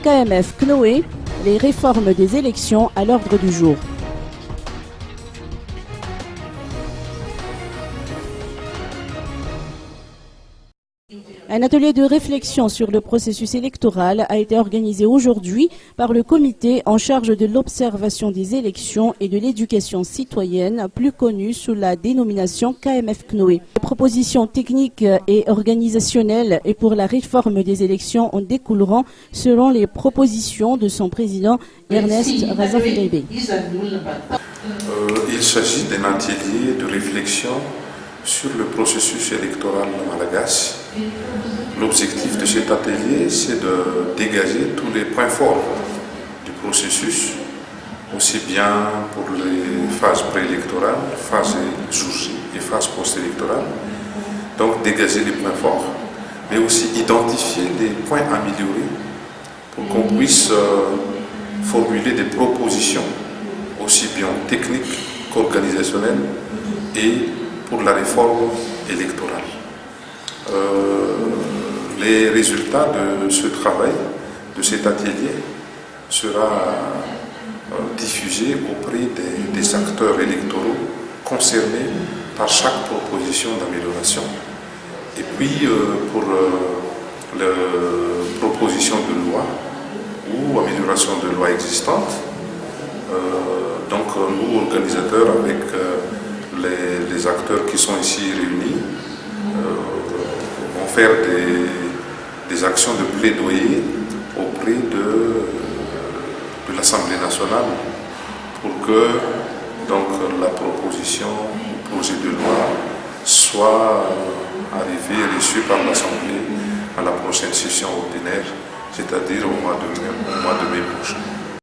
KMF CNOE, les réformes des élections à l'ordre du jour. Un atelier de réflexion sur le processus électoral a été organisé aujourd'hui par le comité en charge de l'observation des élections et de l'éducation citoyenne, plus connu sous la dénomination KMF CNOE. Les propositions techniques et organisationnelles et pour la réforme des élections en découleront selon les propositions de son président Ernest Razafiribé. Il s'agit d'un atelier de réflexion sur le processus électoral malgache. L'objectif de cet atelier, c'est de dégager tous les points forts du processus, aussi bien pour les phases préélectorales, phase jour J et phase post-électorale. Donc dégager les points forts, mais aussi identifier les points améliorés pour qu'on puisse formuler des propositions, aussi bien techniques qu'organisationnelles, et pour la réforme électorale. Les résultats de ce travail, de cet atelier, sera diffusé auprès des acteurs électoraux concernés par chaque proposition d'amélioration. Et puis pour la proposition de loi ou amélioration de loi existante, donc nous, organisateurs, avec les acteurs qui sont ici réunis, vont faire des actions de plaidoyer auprès de l'Assemblée nationale pour que donc, la proposition, le projet de loi soit arrivé et reçu par l'Assemblée à la prochaine session ordinaire, c'est-à-dire au mois de mai prochain.